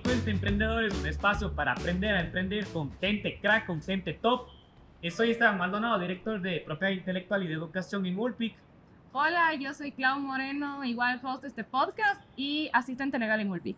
50 Emprendedores, un espacio para aprender a emprender con gente crack, con gente top. Soy Esteban Maldonado, director de Propiedad Intelectual y de Educación en Ulpic. Hola, yo soy Clau Moreno, igual host de este podcast y asistente legal en Ulpic.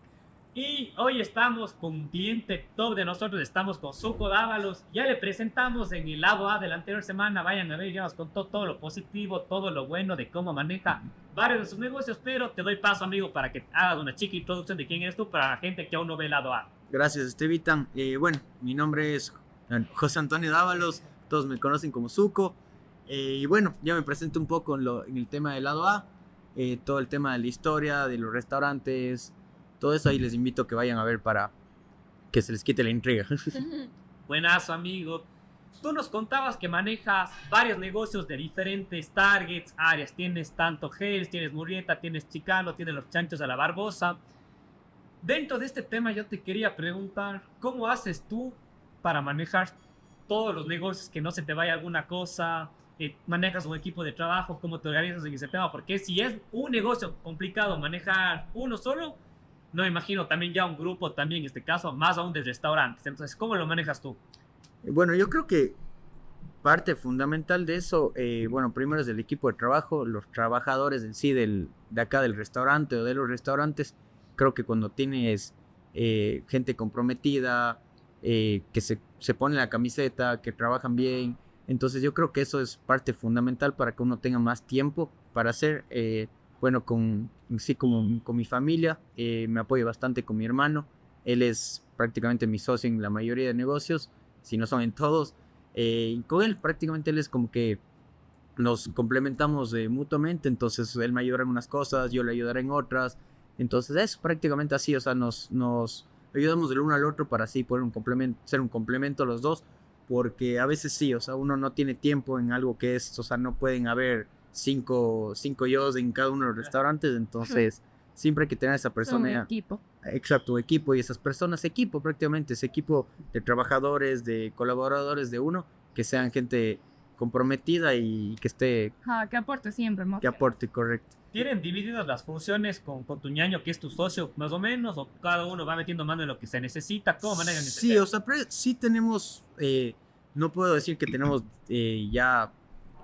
Y hoy estamos con un cliente top de nosotros, estamos con Suco Dávalos. Ya le presentamos en el lado A de la anterior semana, vayan a ver, ya nos contó todo lo positivo, todo lo bueno de cómo maneja varios de sus negocios, pero te doy paso, amigo, para que hagas una chica introducción de quién eres tú para la gente que aún no ve el lado A. Gracias, Estevitan. Bueno, mi nombre es José Antonio Dávalos, todos me conocen como Suco. Y bueno, ya me presento un poco en el tema del lado A, todo el tema de la historia, de los restaurantes, todo eso ahí les invito a que vayan a ver para que se les quite la intriga. Buenazo, amigo. Tú nos contabas que manejas varios negocios de diferentes targets, áreas. Tienes tanto Gels, tienes Murrieta, tienes Chicano, tienes los chanchos a la Barbosa. Dentro de este tema yo te quería preguntar, ¿cómo haces tú para manejar todos los negocios, que no se te vaya alguna cosa? ¿Manejas un equipo de trabajo? ¿Cómo te organizas en ese tema? Porque si es un negocio complicado manejar uno solo, no me imagino también ya un grupo, también en este caso, más aún de restaurantes. Entonces, ¿cómo lo manejas tú? Bueno, yo creo que parte fundamental de eso, bueno, primero es el equipo de trabajo, los trabajadores en sí de acá del restaurante o de los restaurantes. Creo que cuando tienes gente comprometida, que se pone la camiseta, que trabajan bien, entonces yo creo que eso es parte fundamental para que uno tenga más tiempo para hacer. Bueno, con mi familia, me apoyo bastante con mi hermano. Él es prácticamente mi socio en la mayoría de negocios, si no son en todos. Y con él prácticamente él es como que nos complementamos mutuamente, entonces él me ayudará en unas cosas, yo le ayudaré en otras. Entonces es prácticamente así, o sea, nos ayudamos del uno al otro para así poder ser un complemento los dos, porque a veces sí, o sea, uno no tiene tiempo en algo que es, o sea, no pueden haber cinco yos en cada uno de los restaurantes, entonces siempre hay que tener a esa persona. Un equipo. Exacto, equipo, y esas personas, equipo prácticamente, ese equipo de trabajadores, de colaboradores de uno, que sean gente comprometida y que esté... que aporte siempre, ¿no? Que aporte, correcto. ¿Tienen divididas las funciones con tu ñaño, que es tu socio, más o menos? ¿O cada uno va metiendo mano en lo que se necesita? ¿Cómo manejan ese Sí, tema? o sea, sí tenemos, no puedo decir que tenemos ya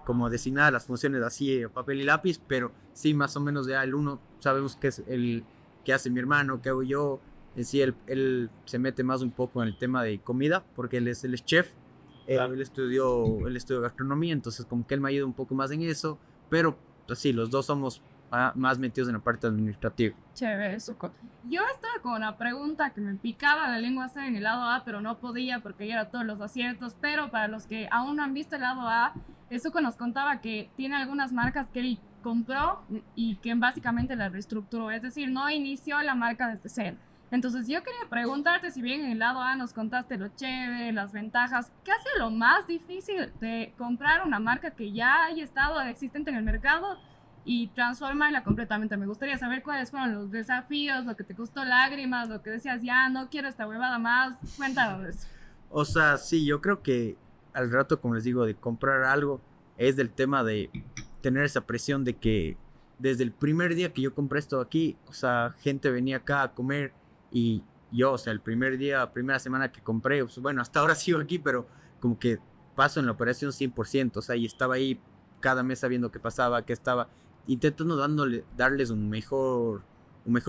como designadas las funciones así, papel y lápiz, pero sí, más o menos ya el uno sabemos que es el que hace mi hermano, que hago yo. En sí, él se mete más un poco en el tema de comida, porque él es chef. Claro. Él estudió gastronomía, entonces como que él me ayuda un poco más en eso, pero así, los dos somos más metidos en la parte administrativa. Chévere, Suco. Yo estaba con una pregunta que me picaba la lengua hacer en el lado A, pero no podía porque ya era todos los aciertos. Pero para los que aún no han visto el lado A, Suco nos contaba que tiene algunas marcas que él compró y que básicamente las reestructuró, es decir, no inició la marca desde cero. Entonces yo quería preguntarte, si bien en el lado A nos contaste lo chévere, las ventajas, ¿qué hace lo más difícil de comprar una marca que ya haya estado existente en el mercado y transformarla completamente? Me gustaría saber cuáles fueron los desafíos, lo que te costó lágrimas, lo que decías, ya no quiero esta huevada más. Cuéntanos eso. O sea, sí, yo creo que al rato, como les digo, de comprar algo, es del tema de tener esa presión de que desde el primer día que yo compré esto aquí, o sea, gente venía acá a comer y yo, o sea, el primer día, primera semana que compré, pues, bueno, hasta ahora sigo aquí, pero como que paso en la operación 100%, o sea, y estaba ahí cada mes sabiendo qué pasaba, qué estaba, intentando darles un mejor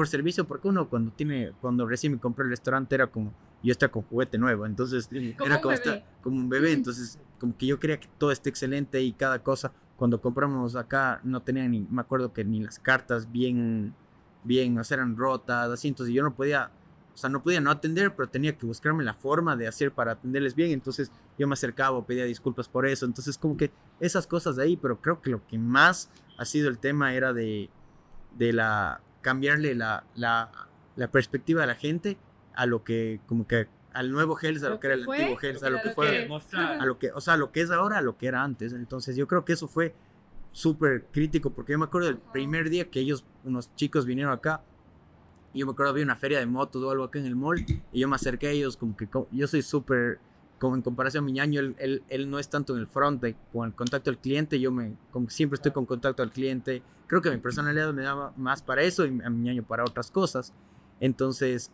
servicio, porque uno cuando recién me compré el restaurante era como, yo estaba con juguete nuevo, entonces era como un bebé, entonces como que yo quería que todo esté excelente y cada cosa. Cuando compramos acá no tenían me acuerdo que ni las cartas bien, o sea, eran rotas, así, entonces yo no podía no atender, pero tenía que buscarme la forma de hacer para atenderles bien, entonces yo me acercaba, pedía disculpas por eso, entonces como que esas cosas de ahí, pero creo que lo que más ha sido el tema era de cambiarle la perspectiva de la gente a lo que, como que al nuevo Hell's, a lo que era el antiguo Hell's, a lo que fue, a lo que, o sea, lo que es ahora, a lo que era antes. Entonces yo creo que eso fue súper crítico, porque yo me acuerdo del primer día que unos chicos vinieron acá, y yo me acuerdo había una feria de motos o algo acá en el mall, y yo me acerqué a ellos, como que yo soy súper, como en comparación a mi ñaño, él no es tanto en el front, con el contacto al cliente, como que siempre estoy con contacto al cliente. Creo que mi personalidad me daba más para eso y a mi ñaño para otras cosas. Entonces,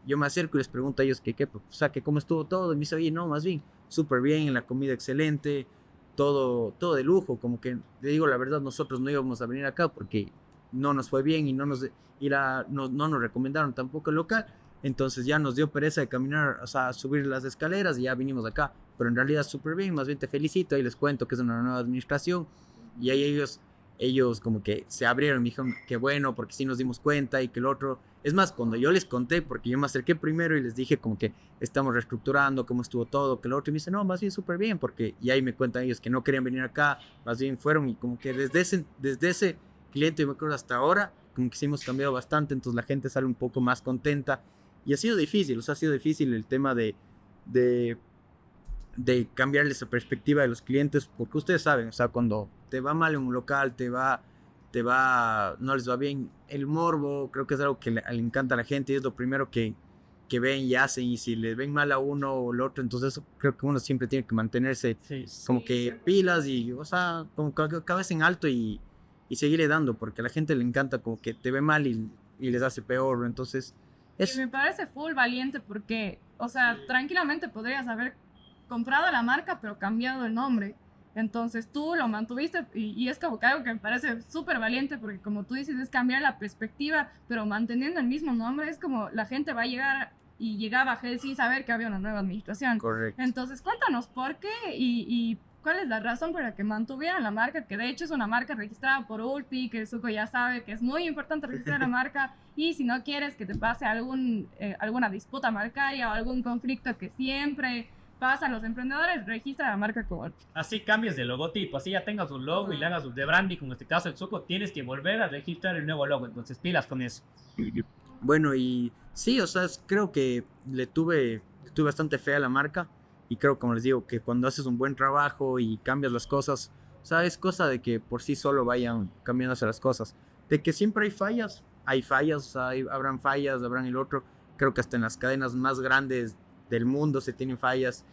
yo me acerco y les pregunto a ellos o sea, que cómo estuvo todo. Y me dice, oye, no, más bien, súper bien, la comida excelente, todo de lujo. Como que, le digo la verdad, nosotros no íbamos a venir acá porque no nos fue bien y no nos recomendaron tampoco el local. Entonces ya nos dio pereza de caminar, o sea, subir las escaleras y ya vinimos acá. Pero en realidad súper bien, más bien te felicito y les cuento que es una nueva administración. Y ahí ellos como que se abrieron, me dijeron que bueno, porque sí nos dimos cuenta y que el otro... Es más, cuando yo les conté, porque yo me acerqué primero y les dije como que estamos reestructurando, cómo estuvo todo, que el otro, y me dice, no, más bien súper bien, porque y ahí me cuentan ellos que no querían venir acá, más bien fueron y como que desde ese cliente, yo me acuerdo hasta ahora, como que sí hemos cambiado bastante, entonces la gente sale un poco más contenta y ha sido difícil, o sea, ha sido difícil el tema de cambiarle esa perspectiva de los clientes, porque ustedes saben, o sea, cuando te va mal en un local, no les va bien, el morbo creo que es algo que le encanta a la gente y es lo primero que ven y hacen, y si les ven mal a uno o el otro, entonces eso creo que uno siempre tiene que mantenerse como que pilas y, o sea, como cabeza en alto y seguirle dando, porque a la gente le encanta como que te ve mal y les hace peor, entonces Y me parece full valiente porque, o sea, tranquilamente podrías haber comprado la marca pero cambiado el nombre. Entonces tú lo mantuviste y es como que algo que me parece súper valiente porque como tú dices es cambiar la perspectiva pero manteniendo el mismo nombre. Es como la gente va a llegar y llegaba a Gel sin saber que había una nueva administración. correcto. Entonces cuéntanos por qué y cuál es la razón por la que mantuvieron la marca, que de hecho es una marca registrada por ULPI, que Zuko ya sabe que es muy importante registrar la marca y si no quieres que te pase alguna disputa marcaria o algún conflicto que siempre pasa a los emprendedores, registra la marca como ULPI. Así cambies de logotipo, así ya tengas un logo y le hagas un de branding, como en este caso el Zuko, tienes que volver a registrar el nuevo logo, entonces pilas con eso. Bueno, y sí, o sea, creo que le tuve bastante fe a la marca y creo, como les digo, que cuando haces un buen trabajo y cambias las cosas, o sea, es cosa de que por sí solo vayan cambiándose las cosas. De que siempre hay fallas, o sea, habrán el otro. Creo que hasta en las cadenas más grandes del mundo se tienen fallas.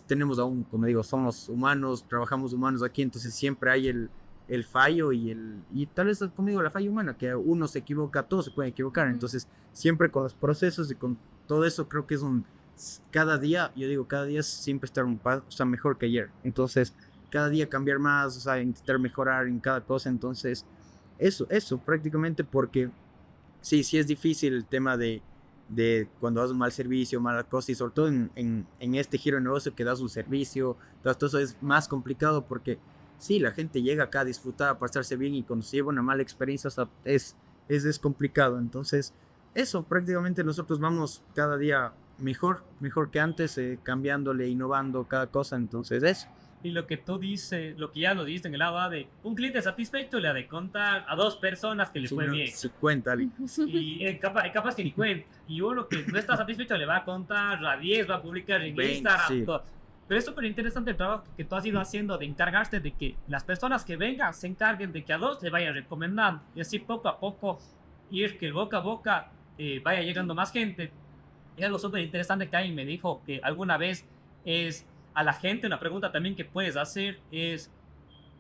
Tenemos aún, como digo, somos humanos, trabajamos humanos aquí, entonces siempre hay el fallo y tal vez, como digo, la falla humana, que uno se equivoca, todos se pueden equivocar, entonces siempre con los procesos y con todo eso creo que cada día siempre estar un paso, o sea, mejor que ayer, entonces cada día cambiar más, o sea, intentar mejorar en cada cosa, entonces eso prácticamente, porque sí es difícil el tema de cuando das un mal servicio, mala cosa, y sobre todo en este giro de negocio que das un servicio, todo eso es más complicado porque sí, la gente llega acá a disfrutar, a pasarse bien y cuando se lleva una mala experiencia, o sea, es complicado. Entonces, eso, prácticamente nosotros vamos cada día mejor que antes, cambiándole, innovando cada cosa, entonces eso. Y lo que tú dices, lo que ya lo diste en el lado A de un cliente satisfecho le ha de contar a 2 personas que le fue bien. Sí, cuéntale. Y capaz que ni cuenta. Y uno que no está satisfecho le va a contar a 10, va a publicar en Instagram. Sí. Todo. Pero es súper interesante el trabajo que tú has ido haciendo de encargarte de que las personas que vengan se encarguen de que a 2 le vayan recomendando. Y así poco a poco ir que boca a boca vaya llegando más gente. Y algo súper interesante que alguien me dijo que alguna vez es a la gente, una pregunta también que puedes hacer es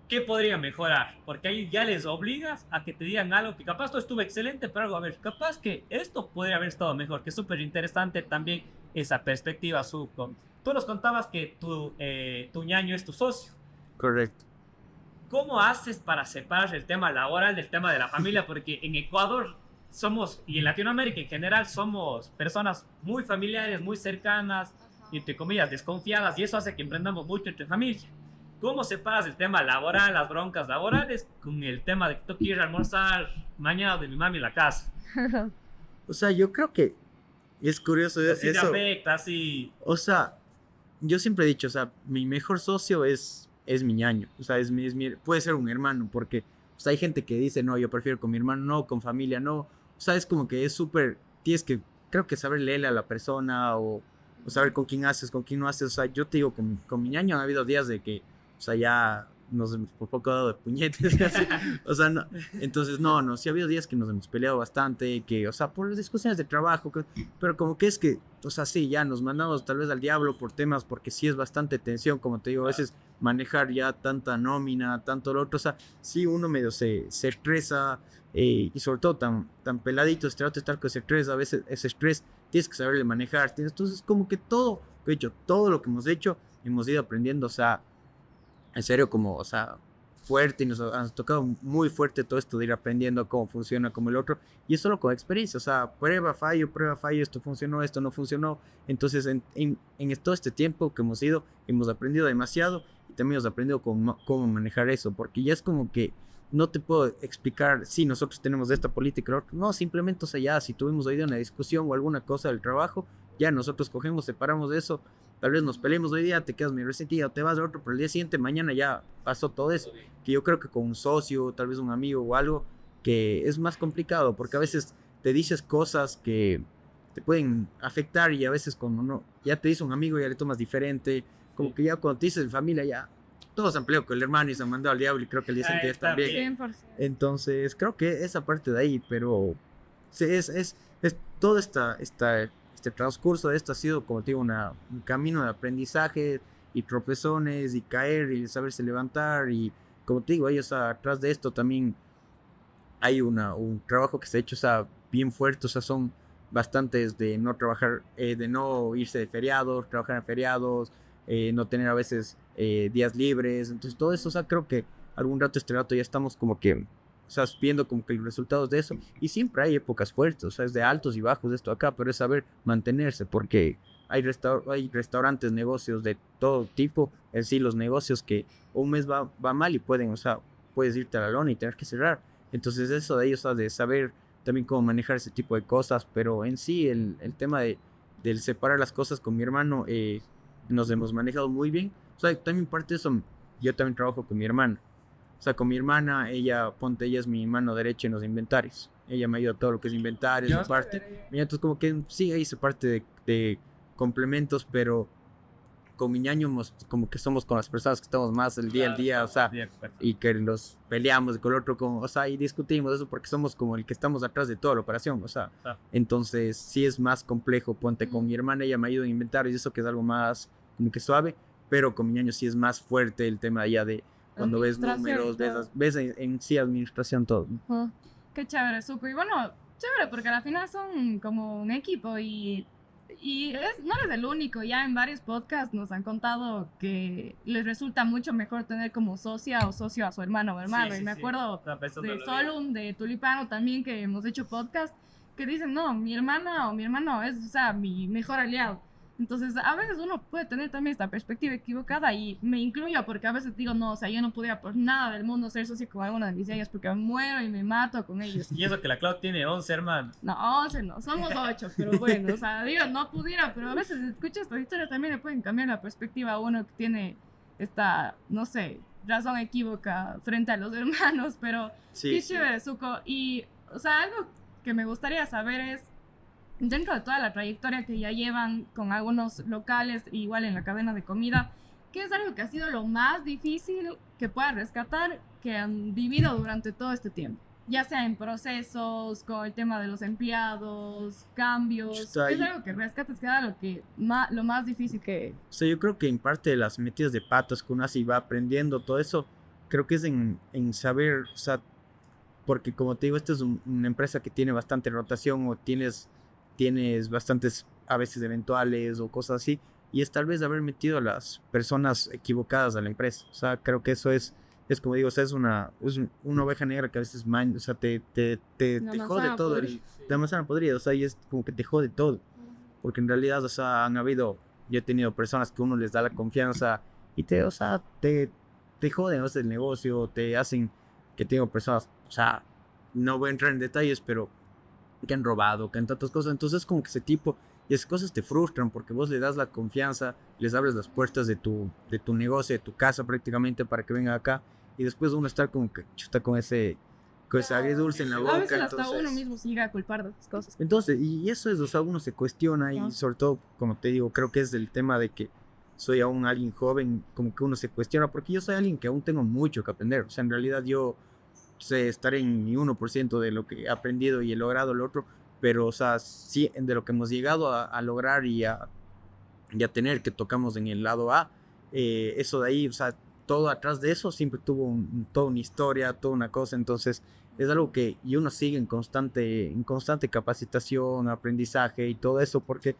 ¿qué podría mejorar? Porque ahí ya les obligas a que te digan algo que capaz todo estuvo excelente, pero algo, a ver, capaz que esto podría haber estado mejor, que es súper interesante también esa perspectiva, Zuko. Tú nos contabas que tu ñaño es tu socio. Correcto. ¿Cómo haces para separar el tema laboral del tema de la familia? Porque en Ecuador somos, y en Latinoamérica en general, somos personas muy familiares, muy cercanas, y entre comillas desconfiadas, y eso hace que emprendamos mucho entre familia. ¿Cómo separas el tema laboral, las broncas laborales, con el tema de que tú quieres almorzar mañana de mi mami en la casa? O sea, yo creo que es curioso Así eso. te afecta, así. O sea, yo siempre he dicho, o sea, mi mejor socio es mi ñaño. O sea, puede ser un hermano, porque o sea, hay gente que dice, no, yo prefiero con mi hermano, no, con familia, no. O sea, es como que es súper, tienes que, creo que saber leerle a la persona o saber con quién haces, con quién no haces. O sea, yo te digo, con mi ñaño ha habido días de que, o sea, ya nos hemos por poco dado de puñetes, casi. O sea, no, entonces no, sí ha habido días que nos hemos peleado bastante, que, o sea, por las discusiones de trabajo, pero como que es que, o sea, sí, ya nos mandamos tal vez al diablo por temas, porque sí es bastante tensión, como te digo, a veces manejar ya tanta nómina, tanto lo otro, o sea, sí uno medio se estresa, y sobre todo tan peladito, trata de estar con ese estrés, a veces ese estrés tienes que saberle manejar, entonces como que todo, de hecho, todo lo que hemos hecho, hemos ido aprendiendo, o sea, en serio, como, o sea, fuerte, y nos ha tocado muy fuerte todo esto de ir aprendiendo cómo funciona como el otro, y es solo con experiencia, o sea, prueba, fallo, esto funcionó, esto no funcionó. Entonces, en todo este tiempo que hemos ido, hemos aprendido demasiado, y también hemos aprendido cómo manejar eso, porque ya es como que no te puedo explicar, si nosotros tenemos esta política, no, simplemente, o sea, ya, si tuvimos hoy día una discusión o alguna cosa del trabajo, ya nosotros cogemos, separamos de eso. Tal vez nos peleemos hoy día, te quedas muy resentido, te vas a otro, pero el día siguiente, mañana ya pasó todo eso. Que yo creo que con un socio, tal vez un amigo o algo, que es más complicado, porque a veces te dices cosas que te pueden afectar, y a veces cuando no, ya te dice un amigo, ya le tomas diferente, como que ya cuando te dices de familia, ya todos han peleado con el hermano y se han mandado al diablo, y creo que el día siguiente ya también. 100%. Entonces, creo que esa parte de ahí, pero sí, es todo este transcurso de esto ha sido, como te digo, un camino de aprendizaje y tropezones y caer y saberse levantar, y como te digo, ellos atrás de esto también hay un trabajo que se ha hecho, o sea, bien fuerte, o sea, son bastantes de no trabajar, de no irse de feriados, trabajar en feriados, no tener a veces días libres, entonces todo eso, o sea, creo que algún rato ya estamos como que, o sea, viendo como que los resultados de eso, y siempre hay épocas fuertes, o sea, es de altos y bajos esto acá, pero es saber mantenerse, porque hay restaurantes, negocios de todo tipo, en sí, los negocios que un mes va mal y pueden, o sea, puedes irte a la lona y tener que cerrar. Entonces eso de ellos, o sea, de saber también cómo manejar ese tipo de cosas, pero en sí el tema del separar las cosas con mi hermano, nos hemos manejado muy bien. O sea, también parte de eso, yo también trabajo con mi hermana. O sea, con mi hermana, ella es mi mano derecha en los inventarios. Ella me ayuda a todo lo que es inventario, esa parte. Y entonces como que sí, ahí se parte de complementos, pero con mi ñaño como que somos con las personas que estamos más el día al día, o sea, y que los peleamos con el otro, como, o sea, y discutimos eso porque somos como el que estamos atrás de toda la operación, o sea, entonces sí es más complejo. Ponte con mi hermana, ella me ayuda a inventarios y eso, que es algo más como que suave, pero con mi ñaño sí es más fuerte el tema allá de cuando ves números, ves en sí administración todo. Qué chévere, Zuko. Y bueno, chévere, porque al final son como un equipo, y no eres el único. Ya en varios podcasts nos han contado que les resulta mucho mejor tener como socia o socio a su hermano o hermano. Y me acuerdo de Solum, de Tulipano también, que hemos hecho podcast, que dicen, no, mi hermana o mi hermano es, o sea, mi mejor aliado. Entonces, a veces uno puede tener también esta perspectiva equivocada, y me incluyo, porque a veces digo, no, o sea, yo no podría por nada del mundo ser socio con alguna de mis ellas, porque me muero y me mato con ellos. Y eso que la Clau tiene 11 hermanos. No, 11 no, somos 8, pero bueno, o sea, digo, no pudiera, pero a veces escucho estas historias, también le pueden cambiar la perspectiva a uno que tiene esta, no sé, razón equívoca frente a los hermanos, pero sí, qué chévere, Zuko. Y, o sea, algo que me gustaría saber es, dentro de toda la trayectoria que ya llevan con algunos locales, igual en la cadena de comida, ¿qué es algo que ha sido lo más difícil que puedas rescatar que han vivido durante todo este tiempo? Ya sea en procesos, con el tema de los empleados, cambios. ¿Qué es algo que rescates que era lo más difícil que...? O sea, yo creo que en parte de las metidas de patas que uno así va aprendiendo todo eso, creo que es en saber, o sea, porque como te digo, esta es una empresa que tiene bastante rotación, o tienes bastantes a veces eventuales o cosas así, y es tal vez haber metido a las personas equivocadas a la empresa. O sea, creo que eso es como digo, o sea, es una oveja negra que a veces o sea, te jode todo, la manzana podrida, o sea, y es como que te jode todo, porque en realidad, o sea, yo he tenido personas que uno les da la confianza y o sea, te joden, o sea, el negocio, te hacen, que tengo personas, o sea, no voy a entrar en detalles, pero que han robado, que han tantas cosas. Entonces como que ese tipo, y esas cosas te frustran, porque vos le das la confianza, les abres las puertas de tu negocio, de tu casa prácticamente, para que vengan acá, y después uno está como que chuta con ese agridulce en la boca. A veces hasta uno mismo se llega a culpar de esas cosas. Entonces, y eso es, o sea, uno se cuestiona, y sobre todo, como te digo, creo que es el tema de que, o soy aún alguien joven, como que uno se cuestiona, porque yo soy alguien que aún tengo mucho que aprender. O sea, en realidad yo sé estar en mi 1% de lo que he aprendido y he logrado el otro, pero, o sea, sí, de lo que hemos llegado a lograr y a tener, que tocamos en el lado A, eso de ahí, o sea, todo atrás de eso siempre tuvo toda una historia, toda una cosa. Entonces es algo que y uno sigue en constante capacitación, aprendizaje y todo eso, porque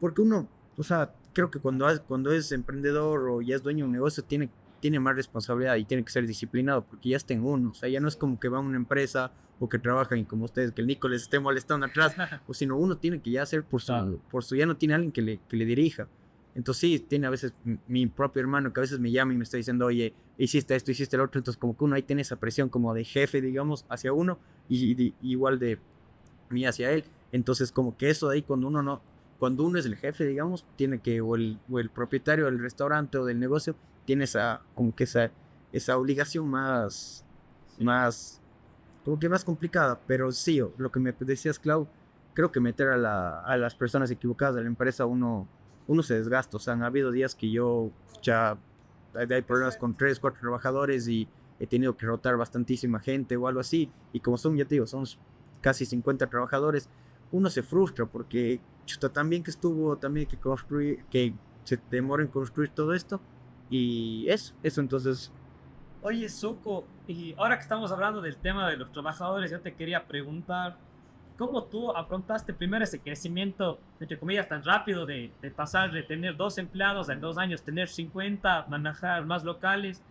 uno, o sea, creo que cuando es emprendedor o ya es dueño de un negocio, tiene más responsabilidad y tiene que ser disciplinado, porque ya está en uno. O sea, ya no es como que va a una empresa o que trabaja y como ustedes, que el Nico les esté molestando atrás, o sino uno tiene que ya hacer ya no tiene alguien que le dirija. Entonces sí, tiene a veces mi propio hermano que a veces me llama y me está diciendo, oye, hiciste esto, hiciste el otro. Entonces como que uno ahí tiene esa presión como de jefe, digamos, hacia uno y igual de mí hacia él. Entonces como que eso de ahí cuando uno es el jefe, digamos, tiene que, o el propietario del restaurante o del negocio, tiene como que esa obligación como que más complicada. Pero sí, lo que me decías, Clau, creo que meter a las personas equivocadas de la empresa, uno se desgasta. O sea, han habido días que yo ya hay problemas con 3, 4 trabajadores y he tenido que rotar bastantísima gente o algo así. Y como ya te digo, son casi 50 trabajadores, uno se frustra porque chuta, también que estuvo, también que construir, que se demora en construir todo esto. Y eso entonces. Oye, Zuko, y ahora que estamos hablando del tema de los trabajadores, yo te quería preguntar, ¿cómo tú afrontaste primero ese crecimiento, entre comillas, tan rápido de pasar de tener 2 empleados en 2 años, tener 50, manejar más locales?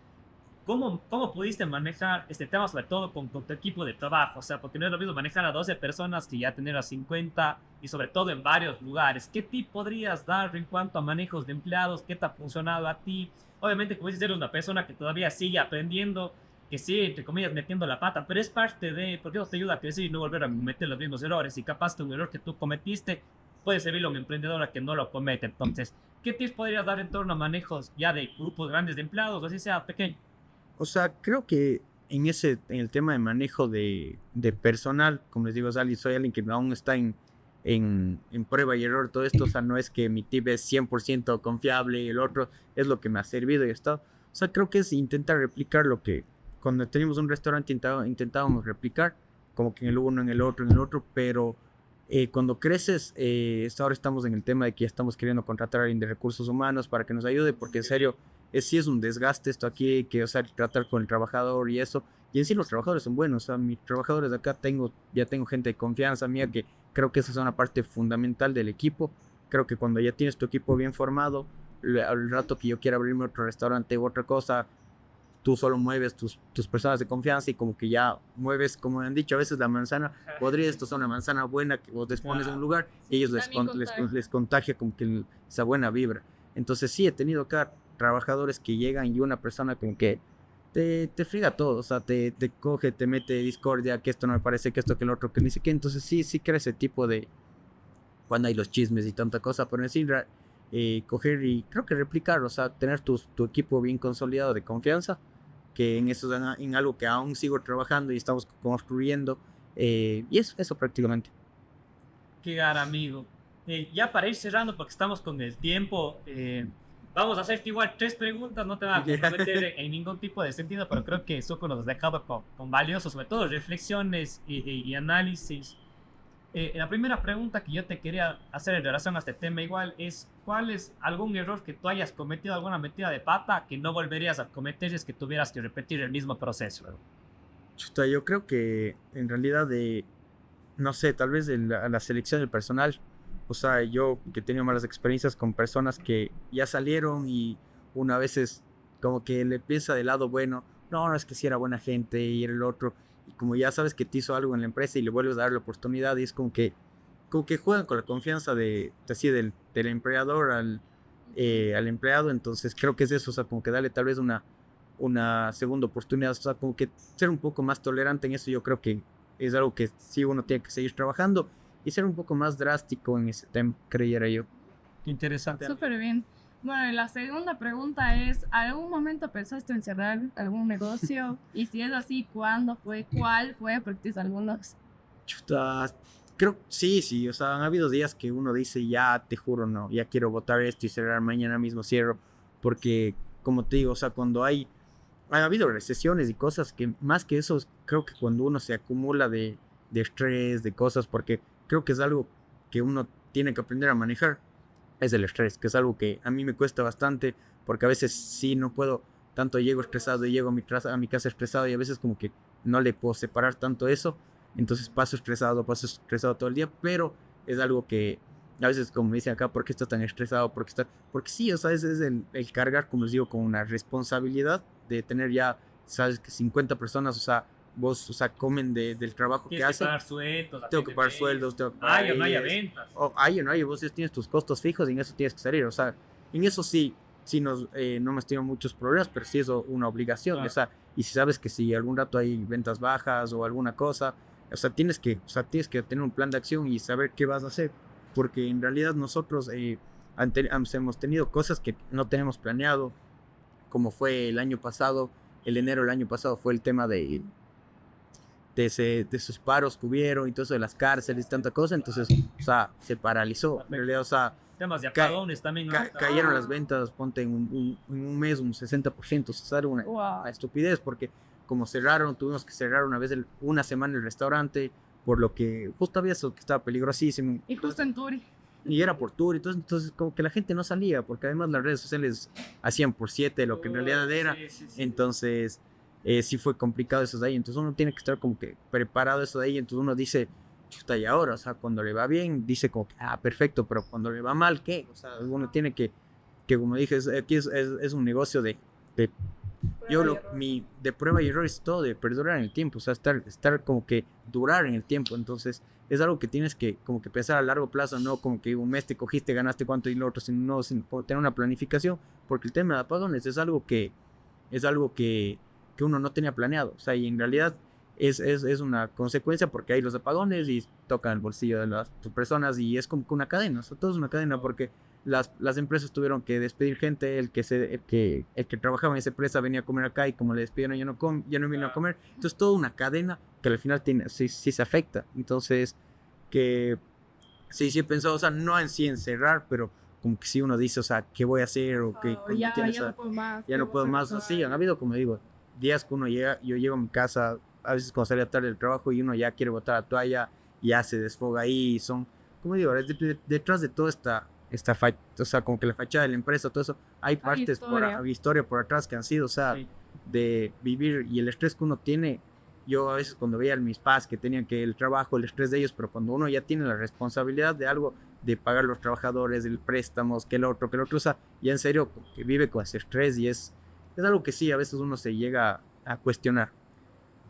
¿Cómo pudiste manejar este tema, sobre todo con tu equipo de trabajo? O sea, porque no es lo mismo manejar a 12 personas que ya tener a 50 y sobre todo en varios lugares. ¿Qué tip podrías dar en cuanto a manejos de empleados? ¿Qué te ha funcionado a ti? Obviamente, como dices, eres una persona que todavía sigue aprendiendo, que sigue, entre comillas, metiendo la pata, pero es parte porque eso te ayuda a crecer y no volver a cometer los mismos errores. Y capaz que un error que tú cometiste puede servirle a un emprendedor a que no lo comete. Entonces, ¿qué tips podrías dar en torno a manejos ya de grupos grandes de empleados, o así sea pequeño? O sea, creo que en el tema de manejo de personal, como les digo, o sea, soy alguien que aún está en prueba y error todo esto. O sea, no es que mi tip es 100% confiable y el otro es lo que me ha servido y está. O sea, creo que es intentar replicar lo que cuando teníamos un restaurante intentábamos replicar, como que en el uno, en el otro, pero cuando creces, ahora estamos en el tema de que ya estamos queriendo contratar a alguien de recursos humanos para que nos ayude, porque en serio, sí es un desgaste esto aquí, que, o sea, tratar con el trabajador y eso. Y en sí los trabajadores son buenos. O sea, mis trabajadores de acá ya tengo gente de confianza mía, que creo que esa es una parte fundamental del equipo. Creo que cuando ya tienes tu equipo bien formado, al rato que yo quiera abrirme otro restaurante u otra cosa, tú solo mueves tus personas de confianza y como que ya mueves, como han dicho a veces, la manzana podrida. Esto es una manzana buena que vos les pones en un lugar y ellos les contagia como que esa buena vibra. Entonces sí, he tenido acá trabajadores que llegan y una persona como que te friega todo. O sea, te coge, te mete discordia, que esto no me parece, que esto, que el otro, que ni sé qué. Entonces sí crea ese tipo de, cuando hay los chismes y tanta cosa, pero en sí, coger y creo que replicar. O sea, tener tu equipo bien consolidado de confianza, que en eso en algo que aún sigo trabajando y estamos construyendo, y eso prácticamente. Qué gara, amigo. Ya para ir cerrando, porque estamos con el tiempo, vamos a hacerte igual 3 preguntas. No te va a comprometer en ningún tipo de sentido, pero creo que Zuko nos has dejado con valiosos, sobre todo reflexiones y análisis. La primera pregunta que yo te quería hacer en relación a este tema igual es, ¿cuál es algún error que tú hayas cometido, alguna metida de pata que no volverías a cometer si es que tuvieras que repetir el mismo proceso? Chuta, yo creo que en realidad no sé, tal vez la selección del personal. O sea, yo que he tenido malas experiencias con personas que ya salieron y una vez es como que le piensa del lado bueno, no, es que sí era buena gente y era el otro. Y como ya sabes que te hizo algo en la empresa y le vuelves a dar la oportunidad, y es como que juegan con la confianza así del empleador al empleado. Entonces creo que es eso. O sea, como que darle tal vez una segunda oportunidad. O sea, como que ser un poco más tolerante en eso. Yo creo que es algo que sí uno tiene que seguir trabajando y ser un poco más drástico en ese tema, creyera yo. Interesante. Súper bien. Bueno, y la segunda pregunta es, ¿algún momento pensaste en cerrar algún negocio? Y si es así, ¿cuándo fue? ¿Cuál fue? Porque tienes algunos. Chuta, Creo, sí, o sea, han habido días que uno dice, ya, te juro, no, ya quiero botar esto y cerrar mañana mismo cierro, porque, como te digo, o sea, cuando ha habido recesiones y cosas que, más que eso, creo que cuando uno se acumula de estrés, de cosas, porque creo que es algo que uno tiene que aprender a manejar, es el estrés, que es algo que a mí me cuesta bastante, porque a veces sí no puedo, tanto llego estresado y llego a mi casa estresado y a veces como que no le puedo separar tanto eso, entonces paso estresado todo el día, pero es algo que a veces como me dicen acá, ¿por qué estás tan estresado? Porque sí, o sea, es el cargar, como les digo, con una responsabilidad de tener ya, sabes, que 50 personas, o sea, vos, o sea, comen del trabajo que hacen. Tengo que pagar sueldos, tengo que pagar... Hay o no haya ventas. Hay o no hay, vos ya tienes tus costos fijos y en eso tienes que salir, o sea, en eso sí no hemos tenido muchos problemas, pero sí es una obligación, Claro. o sea, y si sabes que si algún rato hay ventas bajas o alguna cosa, o sea, tienes que tener un plan de acción y saber qué vas a hacer, porque en realidad nosotros hemos tenido cosas que no tenemos planeado, como fue el año pasado, el enero del año pasado fue el tema de esos paros que hubieron y todo eso de las cárceles y tanta cosa, entonces, o sea, se paralizó, en realidad, o sea, Temas de apagones también. ¿No? cayeron las ventas, ponte en un mes un 60%, o sea, era una estupidez, porque como cerraron, tuvimos que cerrar una semana el restaurante, por lo que justo había eso que estaba peligrosísimo. Y justo en Turi. Y era por tour, entonces como que la gente no salía, porque además las redes sociales hacían por 7 lo que en realidad era, Sí. entonces sí fue complicado eso de ahí, entonces uno tiene que estar como que preparado eso de ahí, entonces uno dice, chuta, y ahora, o sea, cuando le va bien, dice como que, perfecto, pero cuando le va mal, ¿qué? O sea, uno tiene que como dije, aquí es un negocio de de prueba y error, es todo de perdurar en el tiempo, o sea, estar como que durar en el tiempo, entonces es algo que tienes que como que pensar a largo plazo, no como que un mes te cogiste, ganaste cuánto y lo otro, sino tener una planificación, porque el tema de apagones es algo que uno no tenía planeado, o sea, y en realidad es una consecuencia porque hay los apagones y tocan el bolsillo de las personas y es como que una cadena, o sea, todo es una cadena porque las empresas tuvieron que despedir gente, el que trabajaba en esa empresa venía a comer acá y como le despidieron ya no vino a comer, entonces toda una cadena que al final sí se afecta, entonces que sí he pensado, o sea, no en sí en cerrar, pero como que si uno dice, o sea, ¿qué voy a hacer? O que Ya no puedo más. ya no puedo más, así han habido, como digo, días que yo llego a mi casa, a veces cuando salía tarde del trabajo y uno ya quiere botar la toalla, ya se desfoga ahí, son, como digo, detrás de toda o sea, como que la fachada de la empresa, todo eso, hay partes historia por atrás que han sido, o sea, Sí. de vivir y el estrés que uno tiene. Yo a veces cuando veía a mis padres que tenían que el trabajo, el estrés de ellos, pero cuando uno ya tiene la responsabilidad de algo, de pagar los trabajadores, el préstamos, que el otro, o sea, ya en serio que vive con ese estrés y es algo que sí, a veces uno se llega a cuestionar.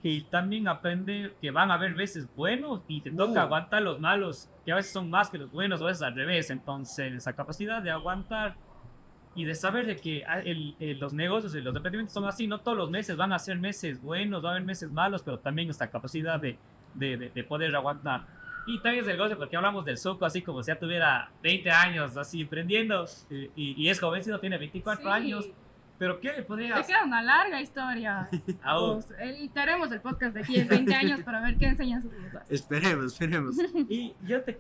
Y también aprende que van a haber veces buenos y te toca aguantar los malos, que a veces son más que los buenos, o a veces al revés. Entonces, esa capacidad de aguantar y de saber de que los negocios y los emprendimientos son así, no todos los meses van a ser meses buenos, va a haber meses malos, pero también esta capacidad de poder aguantar. Y también es el negocio, porque hablamos del Zuko así como si ya tuviera 20 años así emprendiendo y es jovencito, tiene 24 años. Pero ¿qué le podrías...? Te queda una larga historia. Aún. Pues, haremos el podcast de aquí en 20 años para ver qué enseñan sus cosas. Esperemos. Y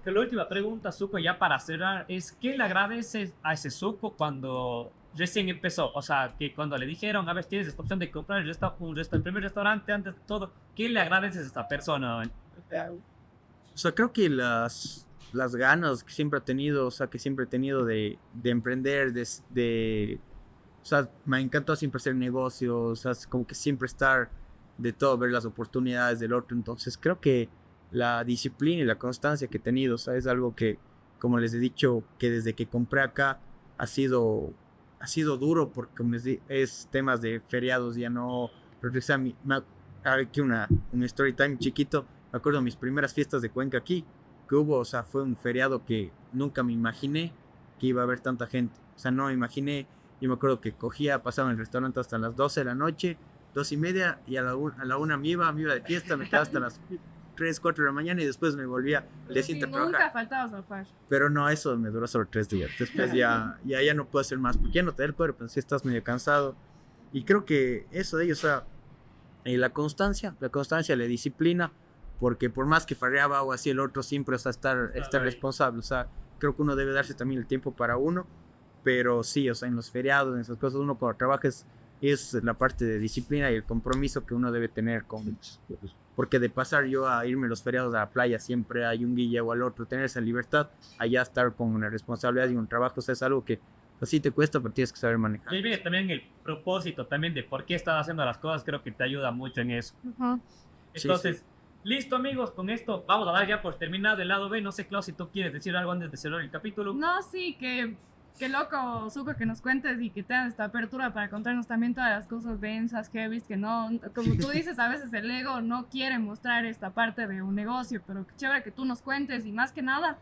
la última pregunta, Zuko, ya para cerrar, es ¿qué le agradeces a ese Zuko cuando recién empezó? O sea, que cuando le dijeron, a ver, tienes esta opción de comprar el primer restaurante antes de todo, ¿qué le agradeces a esta persona? O sea, creo que las ganas que siempre ha tenido, o sea, que siempre he tenido de emprender, o sea, me encanta siempre hacer negocios, o sea, como que siempre estar de todo, ver las oportunidades del otro. Entonces, creo que la disciplina y la constancia que he tenido, o sea, es algo que, como les he dicho, que desde que compré acá ha sido duro, porque como les digo, es temas de feriados, ya no. Pero, o sea, aquí un story time chiquito. Me acuerdo de mis primeras fiestas de Cuenca aquí, que hubo, o sea, fue un feriado que nunca me imaginé que iba a haber tanta gente. O sea, no me imaginé. Yo me acuerdo que pasaba en el restaurante hasta las 12 de la noche, 2:30, y a la 1 me iba de fiesta, me quedaba hasta las 3, 4 de la mañana y después me volvía al día siguiente a trabajar. Nunca faltaba zafar. Pero no, eso me duró solo 3 días. Después ya no puedo hacer más, porque ya no te da el cuerpo, si estás medio cansado. Y creo que eso de ellos, o sea, la constancia, la disciplina, porque por más que farreaba o así, el otro siempre, o sea, estar responsable, o sea, creo que uno debe darse también el tiempo para uno, pero sí, o sea, en los feriados, en esas cosas, uno cuando trabaja es la parte de disciplina y el compromiso que uno debe tener con... Porque de pasar yo a irme los feriados a la playa, siempre hay un guille o al otro, tener esa libertad, allá estar con una responsabilidad y un trabajo, o sea, es algo que así te cuesta, pero tienes que saber manejar. Y viene también el propósito también de por qué estás haciendo las cosas, creo que te ayuda mucho en eso. Entonces, Sí. listo amigos, con esto vamos a dar ya por terminado el lado B. No sé, Klaus, si tú quieres decir algo antes de cerrar el capítulo. No, sí, que loco, Zuko, que nos cuentes y que tengas esta apertura para contarnos también todas las cosas densas, heavy, que no, como tú dices, a veces el ego no quiere mostrar esta parte de un negocio, pero qué chévere que tú nos cuentes y más que nada,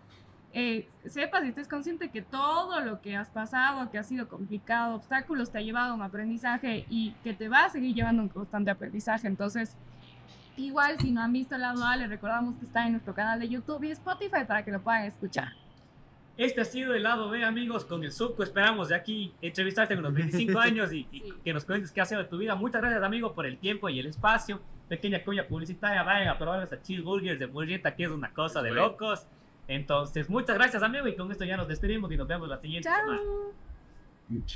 sepas y estés consciente que todo lo que has pasado, que ha sido complicado, obstáculos, te ha llevado a un aprendizaje y que te va a seguir llevando a un constante aprendizaje. Entonces, igual, si no han visto el lado A, les recordamos que está en nuestro canal de YouTube y Spotify para que lo puedan escuchar. Este ha sido el lado B, amigos, con el Zuko. Esperamos de aquí entrevistarte en unos 25 años y que nos cuentes qué ha sido de tu vida. Muchas gracias, amigo, por el tiempo y el espacio. Pequeña cuña publicitaria, vayan a probar esta cheeseburgers de murrieta, que es una cosa de locos. Entonces, muchas gracias, amigo, y con esto ya nos despedimos y nos vemos la siguiente semana. Chao.